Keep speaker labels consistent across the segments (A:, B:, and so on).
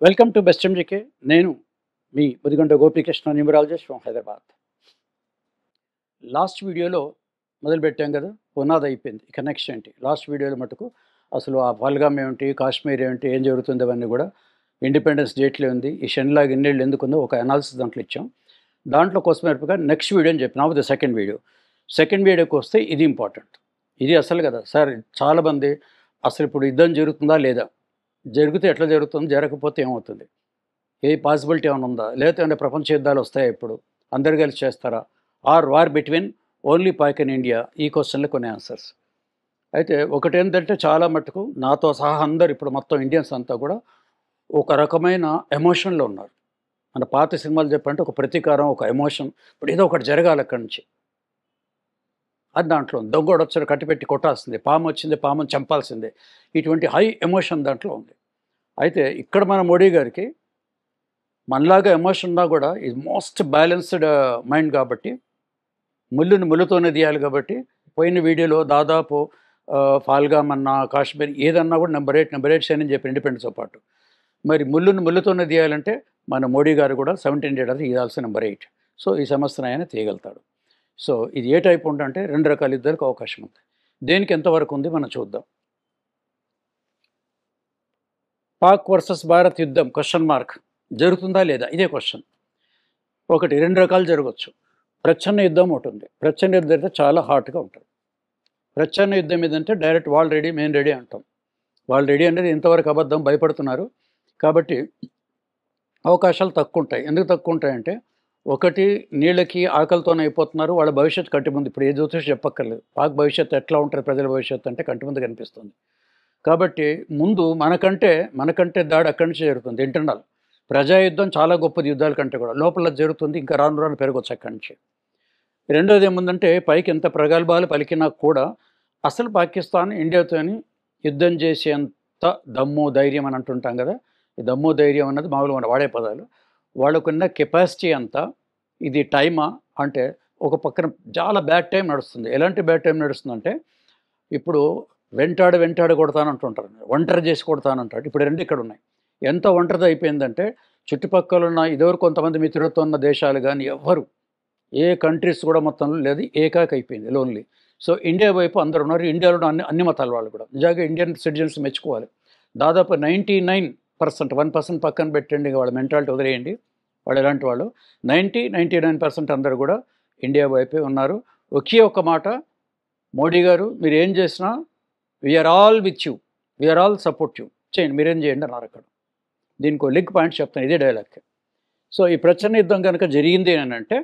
A: Welcome to best MGK. నేను మీ Mudigonda Gopikrishna, numerologist from Hyderabad. Last వీడియోలో మొదలుపెట్టాం కదా, పునాది అయిపోయింది. ఇక నెక్స్ట్ ఏంటి? లాస్ట్ వీడియోలో మటుకు అసలు ఆ పహల్గామ్ ఏమిటి, కాశ్మీర్ ఏమిటి, ఏం జరుగుతుంది అవన్నీ కూడా, ఇండిపెండెన్స్ డేట్లో ఉంది, ఈ షెన్లాగ్ ఇన్నేళ్ళు ఎందుకుందో ఒక అనాలిసిస్ దాంట్లో ఇచ్చాం. దాంట్లో కోసమేపుగా నెక్స్ట్ వీడియో అని చెప్పిన ద సెకండ్ వీడియో. సెకండ్ వీడియోకి వస్తే ఇది ఇంపార్టెంట్. ఇది అసలు కదా సార్, చాలామంది అసలు ఇప్పుడు యుద్ధం జరుగుతుందా లేదా, జరిగితే ఎట్లా జరుగుతుంది, జరగకపోతే ఏమవుతుంది, ఏ పాసిబిలిటీ ఏమైనా ఉందా, లేకపోతే ప్రపంచ యుద్ధాలు వస్తాయి, ఇప్పుడు అందరు కలిసి చేస్తారా, are war between only Pak and India, ఈ క్వశ్చన్లో కొన్ని ఆన్సర్స్. అయితే ఒకటేంటంటే చాలా మటుకు నాతో సహా అందరు ఇప్పుడు మొత్తం ఇండియన్స్ అంతా కూడా ఒక రకమైన ఎమోషన్లో ఉన్నారు. మన పాత సినిమాలు చెప్పంటే ఒక ప్రతీకారం, ఒక ఎమోషన్, ఇప్పుడు ఏదో ఒకటి జరగాలి అక్కడి నుంచి, అది దాంట్లో ఉంది. దొంగోడు వచ్చారు కట్టిపెట్టి కొట్టాల్సిందే, పాము వచ్చింది పాముని చంపాల్సిందే, ఇటువంటి హై ఎమోషన్ దాంట్లో ఉంది. అయితే ఇక్కడ మన మోడీ గారికి మనలాగా ఎమోషన్ ఉన్నా కూడా ఇది మోస్ట్ బ్యాలెన్స్డ్ మైండ్ కాబట్టి, ముళ్ళుని ముళ్ళుతోనే తీయాలి కాబట్టి, పోయిన వీడియోలో దాదాపు పహల్గామ్ అన్నా కాశ్మీర్ ఏదన్నా కూడా నెంబర్ 8 అని చెప్పి ఇండిపెండెన్స్తో పాటు, మరి ముళ్ళుని ముళ్ళుతోనే తీయాలంటే మన మోడీ గారు కూడా 17 డేట్ తీయాల్సిన నెంబర్ 8. సో ఈ సమస్యను ఆయన తీయగలుగుతాడు. సో ఇది ఏ టైప్ ఉంటే 2 రకాల యుద్ధాలకు అవకాశం ఉంది. దేనికి ఎంతవరకు ఉంది మనం చూద్దాం. పాక్ వర్సెస్ భారత్ యుద్ధం క్వశ్చన్ మార్క్ జరుగుతుందా లేదా, ఇదే క్వశ్చన్. ఒకటి 2 రకాలు జరగవచ్చు. ప్రచ్ఛన్న యుద్ధం ఒకటి ఉంది. ప్రచ్ఛన్న యుద్ధం అయితే చాలా హాట్గా ఉంటుంది. ప్రచ్ఛన్న యుద్ధం ఏదంటే డైరెక్ట్ వాళ్ళు రెడీ మేము రెడీ అంటాం. వాళ్ళు రెడీ అనేది ఇంతవరకు అబద్ధం, భయపడుతున్నారు కాబట్టి అవకాశాలు తక్కువ ఉంటాయి. ఎందుకు తక్కువ ఉంటాయంటే, ఒకటి నీళ్ళకి ఆకలితోనే అయిపోతున్నారు, వాళ్ళ భవిష్యత్తు కంటి ముందు, ఇప్పుడు ఏ జ్యోతిష్ చెప్పక్కర్లేదు, పాక్ భవిష్యత్తు ఎట్లా ఉంటుంది, ప్రజల భవిష్యత్తు అంటే కంటి ముందు కనిపిస్తుంది. కాబట్టి ముందు మనకంటే దాడి అక్కడి నుంచి జరుగుతుంది. ఇంటర్నల్ ప్రజాయుద్ధం చాలా గొప్పది, యుద్ధాల కంటే కూడా లోపల జరుగుతుంది, ఇంకా రాను రాను పెరగవచ్చు అక్కడి నుంచి. రెండోది ఏముందంటే, పైకి ఎంత ప్రగల్భాలు పలికినా కూడా అసలు పాకిస్తాన్ ఇండియాతోని యుద్ధం చేసేంత దమ్ము ధైర్యం అని అంటుంటాం కదా, ఈ దమ్ము ధైర్యం అన్నది మామూలుగా వాడే పదాలు. వాళ్ళకున్న కెపాసిటీ అంతా, ఇది టైమా అంటే ఒక పక్కన చాలా బ్యాడ్ టైం నడుస్తుంది. ఎలాంటి బ్యాడ్ టైం నడుస్తుందంటే, ఇప్పుడు వెంటాడు కొడతానంటుంటారు, ఒంటరి చేసి కొడతానంటాడు. ఇప్పుడు 2 ఇక్కడ ఉన్నాయి. ఎంత ఒంటరిది అయిపోయిందంటే, చుట్టుపక్కల ఉన్న ఇదివరకు కొంతమంది మిత్రులతో ఉన్న దేశాలు కానీ ఎవ్వరు, ఏ కంట్రీస్ కూడా మొత్తంలో లేదు, ఏకాకి అయిపోయింది, లోన్లీ. సో ఇండియా వైపు అందరు ఉన్నారు. ఇండియాలో అన్ని మతాల వాళ్ళు కూడా నిజంగా ఇండియన్ సిటిజన్స్ మెచ్చుకోవాలి. దాదాపు 99%, 1% పక్కన పెట్టండి, వాళ్ళ మెంటాలిటీ వదిలేయండి, వాళ్ళు ఎలాంటి వాళ్ళు, 99% అందరూ కూడా ఇండియా వైపే ఉన్నారు. ఒకే ఒక మాట, మోడీ గారు మీరు ఏం చేసినా we're all with you, we're all support you, చేయండి మీరేం చేయండి అన్నారు అక్కడ. దీనికి లింక్ పాయింట్ చెప్తాను, ఇదే డైలాగ్. సో ఈ ప్రచ్ఛన్న యుద్ధం కనుక జరిగింది అని అంటే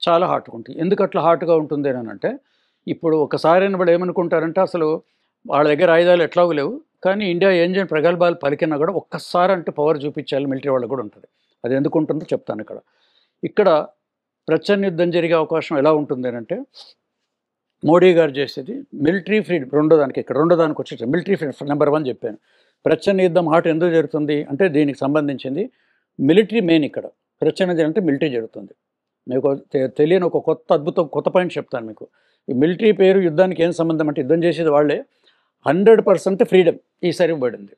A: చాలా హాట్గా ఉంటుంది. ఎందుకు అట్లా హాట్గా ఉంటుంది అని అంటే, ఇప్పుడు ఒకసారి వాళ్ళు ఏమనుకుంటారంటే, అసలు వాళ్ళ దగ్గర ఆయుధాలు ఎట్లాగూ లేవు, కానీ ఇండియా ఏం చేయని ప్రగల్భాలు పలికినా కూడా ఒక్కసారి అంటే పవర్ చూపించాలి, మిలిటరీ వాళ్ళకు కూడా ఉంటుంది. అది ఎందుకు ఉంటుందో చెప్తాను. ఇక్కడ ప్రచ్ఛన్న యుద్ధం జరిగే అవకాశం ఎలా ఉంటుంది అని అంటే, మోడీ గారు చేసేది మిలిటరీ ఫ్రీడమ్. రెండో దానికి వచ్చేసి మిలిటరీ ఫ్రీడమ్ నెంబర్ 1 చెప్పాను. ప్రచ్ఛన్న యుద్ధం హాట్ ఎందుకు జరుగుతుంది అంటే, దీనికి సంబంధించింది మిలిటరీ మెయిన్. ఇక్కడ ప్రచ్ఛన్న యుద్ధం అంటే మిలిటరీ జరుగుతుంది. మీకు తెలియని ఒక కొత్త పాయింట్ చెప్తాను మీకు. ఈ మిలిటరీ పేరు యుద్ధానికి ఏం సంబంధం అంటే, యుద్ధం చేసేది వాళ్ళే, 100% ఫ్రీడమ్ ఈసారి ఇవ్వబడింది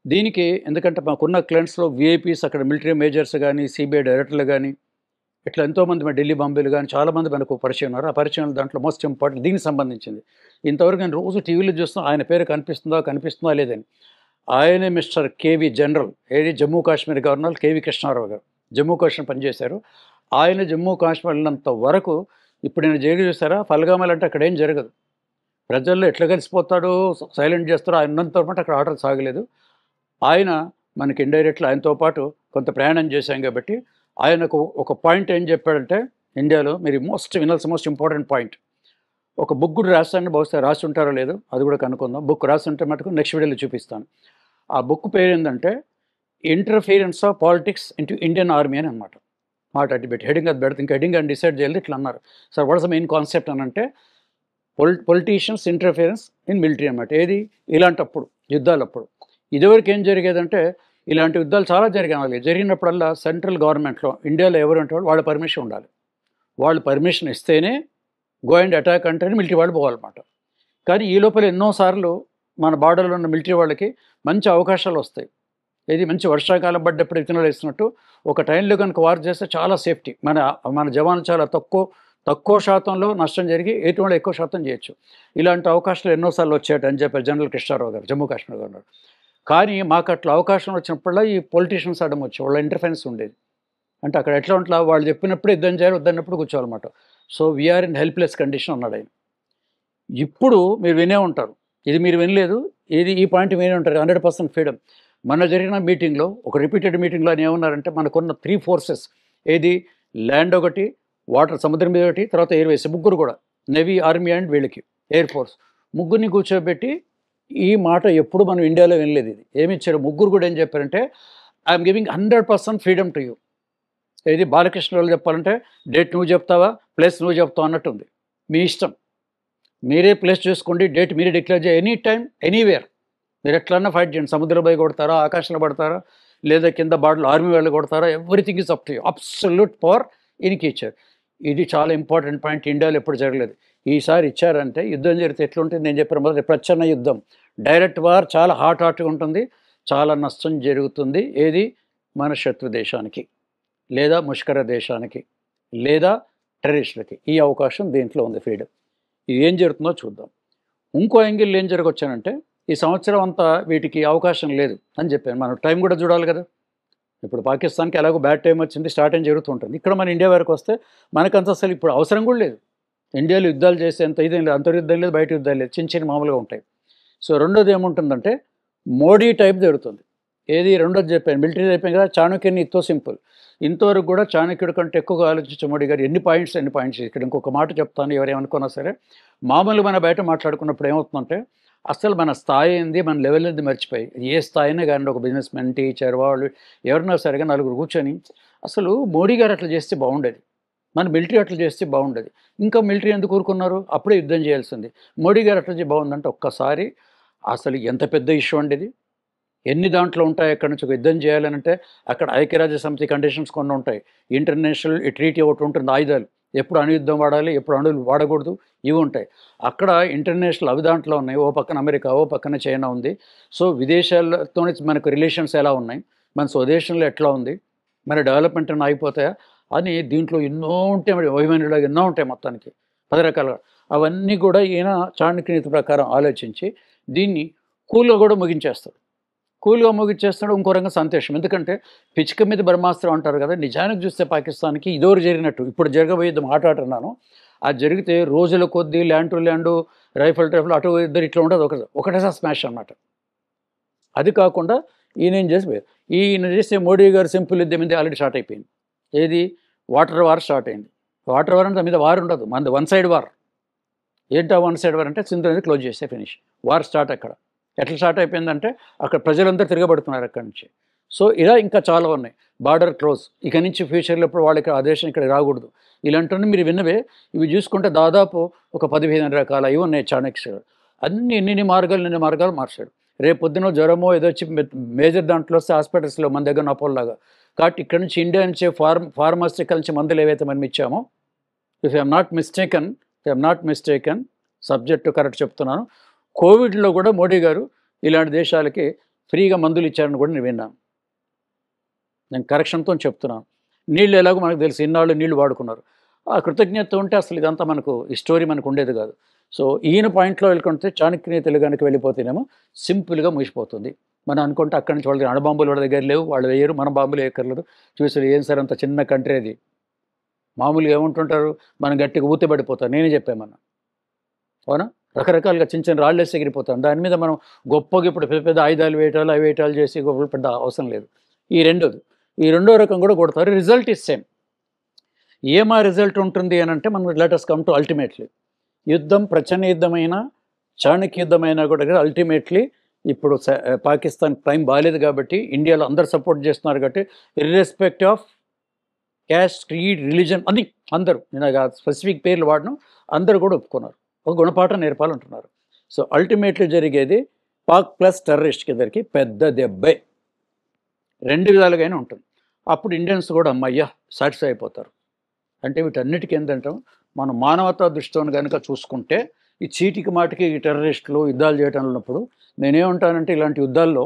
A: దీనికి. ఎందుకంటే మాకున్న క్లయింట్స్లో విఐపీస్, అక్కడ మిలిటరీ మేజర్స్ కానీ, సిబిఐ డైరెక్టర్లు కానీ, ఇట్లా ఎంతోమంది మన ఢిల్లీ బాంబేలు కానీ చాలామంది మనకు పరిచయం ఉన్నారు. ఆ పరిచయం దాంట్లో మోస్ట్ ఇంపార్టెంట్ దీనికి సంబంధించింది. ఇంతవరకు నేను రోజు టీవీలో చూస్తున్నా, ఆయన పేరు కనిపిస్తుందా లేదని. ఆయనే మిస్టర్ కేవీ జనరల్, ఏది జమ్మూ కాశ్మీర్ గవర్నర్ కేవీ కృష్ణారావు గారు జమ్మూ కాశ్మీర్ పనిచేశారు. ఆయన జమ్మూ కాశ్మీర్ వెళ్ళినంత వరకు, ఇప్పుడు నేను జైలు చూసారా, పహల్గామ్ అంటే అక్కడ ఏం జరగదు, ప్రజల్లో ఎట్లా కలిసిపోతాడో, సైలెంట్ చేస్తాడో, ఆయన ఉన్నంత పాటు అక్కడ ఆటలు సాగలేదు. ఆయన మనకి ఇండైరెక్ట్గా ఆయనతో పాటు కొంత ప్రయాణం చేశాం కాబట్టి, ఆయనకు ఒక పాయింట్ ఏం చెప్పాడంటే, ఇండియాలో మీరు మోస్ట్ ఇంపార్టెంట్ పాయింట్, ఒక బుక్ కూడా రాస్తానని, బహుశా రాసి ఉంటారో లేదో అది కూడా కనుక్కుందాం. బుక్ రాసి ఉంటే మటుకు నెక్స్ట్ వీడియోలో చూపిస్తాను. ఆ బుక్ పేరు ఏంటంటే, interference of politics into Indian army అని అనమాట. మాట అట్టి పెట్టి హెడింగ్ అది పెడితే, ఇంకా హెడింగ్ అని డిసైడ్ చేయాలి. ఇట్లా అన్నారు sir, what's the main concept అని అంటే, పొలిటీషియన్స్ ఇంటర్ఫిరెన్స్ ఇన్ మిలిటరీ అన్నమాట. ఏది ఇలాంటప్పుడు, యుద్ధాలప్పుడు. ఇదివరకు ఏం జరిగేదంటే, ఇలాంటి యుద్ధాలు చాలా జరిగినప్పుడల్లా సెంట్రల్ గవర్నమెంట్లో ఇండియాలో ఎవరు అంటే వాళ్ళ పర్మిషన్ ఉండాలి. వాళ్ళు పర్మిషన్ ఇస్తేనే గో అండ్ అటాక్ అంటే మిలిటరీ వాళ్ళు పోవాలన్నమాట. కానీ ఈ లోపల ఎన్నోసార్లు మన బార్డర్లో ఉన్న మిలిటరీ వాళ్ళకి మంచి అవకాశాలు వస్తాయి. ఇది మంచి వర్షాకాలం పడ్డప్పుడు విత్తనాలు వేసినట్టు ఒక టైంలో కనుక వార్ చేస్తే చాలా సేఫ్టీ. మన మన జవాన్లు చాలా తక్కువ శాతంలో నష్టం జరిగి ఎటువంటి ఎక్కువ శాతం చేయొచ్చు. ఇలాంటి అవకాశాలు ఎన్నోసార్లు వచ్చాయట అని చెప్పారు జనరల్ కృష్ణారావు గారు, జమ్మూ కాశ్మీర్ గవర్నర్. కానీ మాకు అట్లా అవకాశం వచ్చినప్పుడల్లా ఈ పొలిటీషియన్స్ అడ్డం వచ్చి వాళ్ళ ఇంటర్ఫరెన్స్ ఉండేది. అంటే అక్కడ ఎట్లా ఉంట్లా వాళ్ళు చెప్పినప్పుడు యుద్ధం చేయాలి, వద్దన్నప్పుడు కూర్చోవాలన్నమాట. So we are in helpless condition అన్నాడు ఆయన. ఇప్పుడు మీరు వినే ఉంటారు, ఇది మీరు వినలేదు, ఈ పాయింట్ వినే ఉంటారు, 100% ఫ్రీడమ్. మన జరిగిన మీటింగ్లో ఒక రిపీటెడ్ మీటింగ్లో ఆయన ఏమన్నారంటే మనకున్న 3 ఫోర్సెస్, ఏది ల్యాండ్ ఒకటి, వాటర్ సముద్రం మీద ఒకటి, తర్వాత ఎయిర్వేస్, ముగ్గురు కూడా నేవీ, ఆర్మీ అండ్ వీళ్ళకి ఎయిర్ ఫోర్స్, ముగ్గురిని కూర్చోబెట్టి ఈ మాట ఎప్పుడు మనం ఇండియాలో వినలేదు. ఇది ఏమి ఇచ్చారు ముగ్గురు కూడా ఏం చెప్పారంటే I'm giving 100% freedom to you. ఏది బాలకృష్ణ వాళ్ళు చెప్పాలంటే డేట్ నువ్వు చెప్తావా, ప్లేస్ నువ్వు చెప్తావు అన్నట్టు ఉంది. మీ ఇష్టం, మీరే ప్లేస్ చూసుకోండి, డేట్ మీరే డిక్లేర్ చేయ, ఎనీ టైం ఎనీవేర్ మీరు ఎట్లన్నా ఫైట్ చేయండి. సముద్రం పోయి కొడతారా, ఆకాశంలో పడతారా, లేదా కింద బార్డర్లో ఆర్మీ వాళ్ళు కొడతారా, everything is up to you, absolute power ఈయనకి ఇచ్చారు. ఇది చాలా ఇంపార్టెంట్ పాయింట్, ఇండియాలో ఎప్పుడు జరగలేదు. ఈసారి ఇచ్చారంటే యుద్ధం జరిగితే ఎట్లుంటుంది నేను చెప్పిన మొదటి ప్రచ్ఛన్న యుద్ధం, డైరెక్ట్ వార్, చాలా హాట్గా ఉంటుంది, చాలా నష్టం జరుగుతుంది. ఏది మన శత్రు దేశానికి, లేదా ముష్కర దేశానికి, లేదా టెర్రరిస్టులకి. ఈ అవకాశం దీంట్లో ఉంది ఫ్రీడమ్. ఇది ఏం జరుగుతుందో చూద్దాం. ఇంకో యాంగిల్ ఏం జరగవచ్చానంటే ఈ సంవత్సరం అంతా వీటికి అవకాశం లేదు అని చెప్పాను. మనం టైం కూడా చూడాలి కదా. ఇప్పుడు పాకిస్తాన్కి ఎలాగో బ్యాడ్ టైం వచ్చింది, స్టార్ట్ అని జరుగుతుంటుంది. ఇక్కడ మన ఇండియా వరకు వస్తే మనకంత అసలు ఇప్పుడు అవసరం కూడా లేదు. ఇండియాలో యుద్ధాలు చేసేంత ఇదేం లేదు, అంతర్యుద్ధం లేదు, బయట యుద్ధాలు లేదు, చిన్న మామూలుగా ఉంటాయి. సో రెండోది ఏముంటుందంటే మోడీ టైప్ జరుగుతుంది. ఏది రెండోది చెప్పాను, మిలిటరీ అయిపోయింది కదా, చాణక్యుని ఇతో సింపుల్. ఇంతవరకు కూడా చాణక్యుడి కంటే ఎక్కువగా ఆలోచించే మోడీ గారు ఎన్ని పాయింట్స్. ఇక్కడ ఇంకొక మాట చెప్తాను, ఎవరేమనుకున్నా సరే. మామూలుగా మన బయట మాట్లాడుకున్నప్పుడు ఏమవుతుందంటే అసలు మన స్థాయి ఏంది, మన లెవెల్ ఏంది మర్చిపోయి, ఏ స్థాయినే కానీ ఒక బిజినెస్ మెన్, టీచర్, వాళ్ళు ఎవరైనా సరిగా నలుగురు కూర్చొని అసలు మోడీ గారు అట్లా చేస్తే బాగుండేది, మన మిలిటరీ అట్లా చేస్తే బాగుండేది, ఇంకా మిలిటరీ ఎందుకు ఊరుకున్నారు, అప్పుడే యుద్ధం చేయాల్సింది, మోడీ గారు అట్లా చేసి బాగుందంటే ఒక్కసారి అసలు ఎంత పెద్ద ఇష్యూ అండి ఇది. ఎన్ని దాంట్లో ఉంటాయి, ఎక్కడి నుంచి ఒక యుద్ధం చేయాలని అంటే అక్కడ ఐక్యరాజ్య సమితి కండిషన్స్ కొన్ని ఉంటాయి, ఇంటర్నేషనల్ ట్రీటీ ఒకటి ఉంటుంది, ఆయుధాలు ఎప్పుడు అణుయుద్ధం వాడాలి, ఎప్పుడు అణువులు వాడకూడదు, ఇవి ఉంటాయి. అక్కడ ఇంటర్నేషనల్ అవి దాంట్లో ఉన్నాయి. ఓ పక్కన అమెరికా, ఓ పక్కన చైనా ఉంది. సో విదేశాలతో మనకు రిలేషన్స్ ఎలా ఉన్నాయి, మన స్వదేశంలో ఎట్లా ఉంది, మన డెవలప్మెంట్ అని ఆగిపోతాయా అని దీంట్లో ఎన్నో ఉంటాయి, వైమానిలాగా ఎన్నో ఉంటాయి, మొత్తానికి 10 రకాలుగా. అవన్నీ కూడా ఈయన చాణక్య నీతి ప్రకారం ఆలోచించి దీన్ని కూల్గా కూడా ముగించేస్తాడు. కూల్గా ముగించేస్తాడు. ఇంకో రంగం సంతోషం, ఎందుకంటే పిచ్చిక మీద బ్రహ్మాస్త్రం అంటారు కదా. నిజానికి చూస్తే పాకిస్తాన్కి ఇదోరు జరిగినట్టు ఇప్పుడు జరగబోయేది మాట్లాడుతున్నాను. అది జరిగితే రోజుల కొద్దీ ల్యాండ్ టు ల్యాండ్, రైఫల్ అటు ఇద్దరు ఇట్లా ఉండదు, ఒకటేసారి స్మాష్ అన్నమాట. అది కాకుండా ఈయన చేసే మోడీ గారు సింపుల్ యుద్ధం మీద ఆల్రెడీ స్టార్ట్ అయిపోయింది. ఏది వాటర్ వార్ స్టార్ట్ అయింది. వాటర్ వార్ అంటే మీద వార్ ఉండదు, మనది వన్ సైడ్ వార్. ఏంటో వన్ సైడ్ వార్ అంటే సింధు అనేది క్లోజ్ చేస్తే ఫినిష్, వార్ స్టార్ట్. అక్కడ ఎట్లా స్టార్ట్ అయిపోయిందంటే అక్కడ ప్రజలందరూ తిరగబడుతున్నారు అక్కడి నుంచి. సో ఇలా ఇంకా చాలా ఉన్నాయి. బార్డర్ క్లోజ్, ఇక నుంచి ఫ్యూచర్లో ఇప్పుడు వాళ్ళకి ఆ దేశం ఇక్కడ రాకూడదు, ఇలాంటివన్నీ మీరు విన్నవే. ఇవి చూసుకుంటే దాదాపు ఒక 15 రకాల ఇవి ఉన్నాయి చాణక్య. ఎన్ని మార్గాలు మార్చాడు. రేపు పొద్దున జ్వరమో ఏదో వచ్చి మేజర్ దాంట్లో వస్తే హాస్పిటల్స్లో మన దగ్గర నపోల్లాగా. కాబట్టి ఇక్కడ నుంచి ఇండియా నుంచి ఫార్మాసిటికల్ నుంచి మందులు ఏవైతే మనం ఇచ్చామో, if I'm not mistaken subject correct చెప్తున్నాను, కోవిడ్లో కూడా మోడీ గారు ఇలాంటి దేశాలకి ఫ్రీగా మందులు ఇచ్చారని కూడా నేను విన్నాను. నేను కరెక్షన్తో చెప్తున్నాను. నీళ్ళు ఎలాగో మనకు తెలుసు, ఇన్నాళ్ళు నీళ్లు వాడుకున్నారు. ఆ కృతజ్ఞత ఉంటే అసలు ఇదంతా మనకు ఈ స్టోరీ మనకు ఉండేది కాదు. సో ఈయన పాయింట్లో వెళ్ళుకుంటే చాణక్య తెలుగానికి వెళ్ళిపోతేనేమో సింపుల్గా ముగిసిపోతుంది. మనం అనుకుంటే అక్కడి నుంచి వాళ్ళకి అణుబాంబులు వాళ్ళ దగ్గర లేవు, వాళ్ళు వేయరు, మన బాంబులు వేయక్కర్లేదు. చూసారు ఏం సార్ అంత చిన్న కంట్రీ అది, మామూలుగా ఏమంటుంటారు, మనం గట్టిగా ఊతపడిపోతాం. నేనే చెప్పామన్నా, అవునా, రకరకాలుగా చిన్న రాళ్ళు వేసి ఎగిరిపోతాం. దాని మీద మనం గొప్పగా ఇప్పుడు పెద్ద ఆయుధాలు వేయటాలు అవి వేయటాలు చేసి గొప్ప పెద్ద అవసరం లేదు. ఈ రెండో రకం కూడా కొడతారు. Result is same. ఏమా రిజల్ట్ ఉంటుంది అని అంటే మనం లెటర్స్ కమ్ టు అల్టిమేట్లీ యుద్ధం, ప్రచన్న యుద్ధమైనా చాణక్య యుద్ధమైనా కూడా అల్టిమేట్లీ ఇప్పుడు పాకిస్తాన్ టైం బాగాలేదు కాబట్టి ఇండియాలో అందరు సపోర్ట్ చేస్తున్నారు కాబట్టి ఇర్రెస్పెక్ట్ ఆఫ్ క్యాస్ట్, క్రీడ్, రిలీజన్ అని అందరూ, నేను స్పెసిఫిక్ పేర్లు వాడను, అందరూ కూడా ఒప్పుకున్నారు, ఒక గుణపాఠం నేర్పాలంటున్నారు. సో అల్టిమేట్లీ జరిగేది పాక్ ప్లస్ టెర్రరిస్ట్కి ఇద్దరికి పెద్ద దెబ్బే, రెండు విధాలుగానే ఉంటుంది. అప్పుడు ఇండియన్స్ కూడా అమ్మయ్యా సాటిస్ఫై అయిపోతారు. అంటే వీటన్నిటికీ ఏంటంటే మనం మానవతా దృష్టితో కనుక చూసుకుంటే ఈ చీటికి మాటికి ఈ టెర్రరిస్టులు యుద్ధాలు చేయటం ఉన్నప్పుడు నేనేమంటానంటే ఇలాంటి యుద్ధాల్లో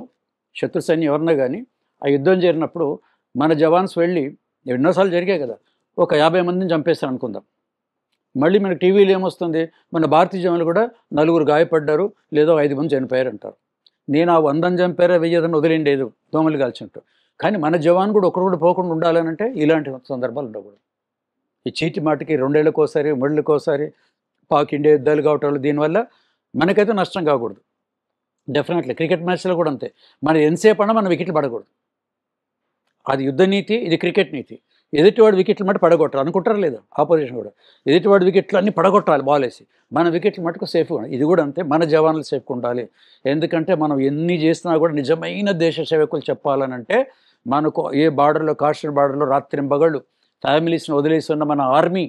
A: శత్రు సైన్యం ఎవరన్నా కానీ ఆ యుద్ధం జరిగినప్పుడు మన జవాన్స్ వెళ్ళి ఎన్నోసార్లు జరిగాయి కదా, ఒక 50 మందిని చంపేస్తారు అనుకుందాం. మళ్ళీ మనకి టీవీలో ఏమొస్తుంది, మన భారతీయ జవాన్లు కూడా 4 గాయపడ్డారు, లేదో 5 మంది చనిపోయారు అంటారు. నేను ఆ 100 చంపారా 1000 వదిలేండేదు దోమలు కాల్చినట్టు. కానీ మన జవాన్ కూడా ఒకరు కూడా పోకుండా ఉండాలనంటే ఇలాంటి సందర్భాలు ఉండకూడదు. ఈ చీటి మాటికి 2 ఏళ్ళకోసారి 3 ఏళ్ళకోసారి పాక్ ఇండియా యుద్ధాలు కావటం వల్ల దీనివల్ల మనకైతే నష్టం కాకూడదు. డెఫినెట్లీ క్రికెట్ మ్యాచ్లో కూడా అంతే. మనం ఎంతసేపు అన్నా మన వికెట్లు పడకూడదు. అది యుద్ధ నీతి, ఇది క్రికెట్ నీతి. ఎదుటివాడి వికెట్లు మటు పడగొట్టాలి అనుకుంటారా లేదా ఆపోజిషన్ కూడా. ఎదుటివాడి వికెట్లు అన్నీ పడగొట్టాలి బాల్ వేసి, మన వికెట్లు మటుకు సేఫ్గా ఉండాలి. ఇది కూడా అంతే, మన జవాన్లు సేఫ్గా ఉండాలి. ఎందుకంటే మనం ఎన్ని చేసినా కూడా నిజమైన దేశ సేవకులు చెప్పాలనంటే మనకు ఏ బార్డర్లో, కాశ్మీర్ బార్డర్లో రాత్రింబగళ్ళు ఫ్యామిలీస్ని వదిలేసి ఉన్న మన ఆర్మీ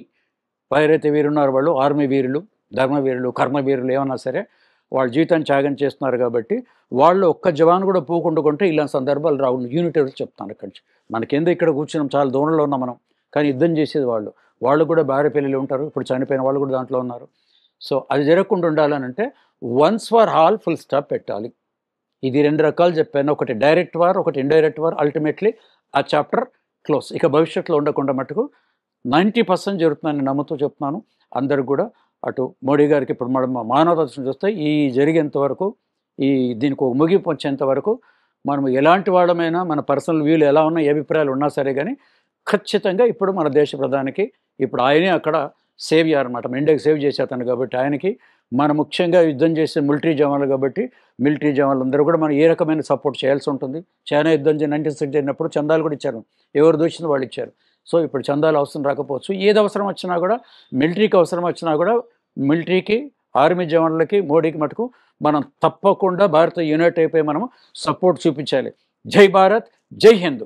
A: ఎవరైతే వీరున్నారో వాళ్ళు ఆర్మీ వీరులు, ధర్మవీరులు, కర్మవీరులు ఏమన్నా సరే వాళ్ళ జీవితాన్ని త్యాగం చేస్తున్నారు. కాబట్టి వాళ్ళు ఒక్క జవాన్ కూడా పోకుండుకుంటే ఇలాంటి సందర్భాలు రావు. యూనిట్ చెప్తాను అక్కడి నుంచి. మనకేందో ఇక్కడ కూర్చున్నాం, చాలా దూరంలో ఉన్నాం మనం, కానీ యుద్ధం చేసేది వాళ్ళు. వాళ్ళు కూడా భార్య పిల్లలు ఉంటారు, ఇప్పుడు చనిపోయిన వాళ్ళు కూడా దాంట్లో ఉన్నారు. సో అది జరగకుండా ఉండాలనంటే once for all full stop పెట్టాలి. ఇది 2 రకాలు చెప్పాను, ఒకటి డైరెక్ట్ వార్, ఒకటి ఇండైరెక్ట్ వార్. అల్టిమేట్లీ ఆ చాప్టర్ క్లోజ్. ఇక భవిష్యత్తులో ఉండకుండా మటుకు 90% జరుగుతుందని నమ్ముతూ చెప్తున్నాను. అందరు కూడా అటు మోడీ గారికి ఇప్పుడు మనం మానవతా దృష్టిని చూస్తే ఈ జరిగేంత వరకు, దీనికి ఒక ముగింపు వచ్చేంత వరకు మనం ఎలాంటి వాళ్ళమైనా మన పర్సనల్ వ్యూలు ఎలా ఉన్నా, ఏ అభిప్రాయాలు ఉన్నా సరే కానీ ఖచ్చితంగా ఇప్పుడు మన దేశ ప్రధానికి ఇప్పుడు ఆయనే అక్కడ సేవ్ చేయాలన్నమాట. మన ఇండియాకి సేవ్ చేసేతాను కాబట్టి ఆయనకి మన ముఖ్యంగా యుద్ధం చేసే మిలిటరీ జవాన్లు కాబట్టి మిలిటరీ జవాన్లు అందరూ కూడా మనం ఏ రకమైన సపోర్ట్ చేయాల్సి ఉంటుంది. చైనా యుద్ధం 1960 జరిగినప్పుడు చందాలు కూడా ఇచ్చారు, ఎవరు దోచింది వాళ్ళు ఇచ్చారు. సో ఇప్పుడు చందాలు అవసరం రాకపోవచ్చు. ఏది అవసరం వచ్చినా కూడా, మిలిటరీకి అవసరం వచ్చినా కూడా, మిలిటరీకి, ఆర్మీ జవాన్లకి, మోడీకి మటుకు మనం తప్పకుండా భారత యునైట్ అయిపోయి మనం సపోర్ట్ చూపించాలి. జై భారత్, జై హింద్.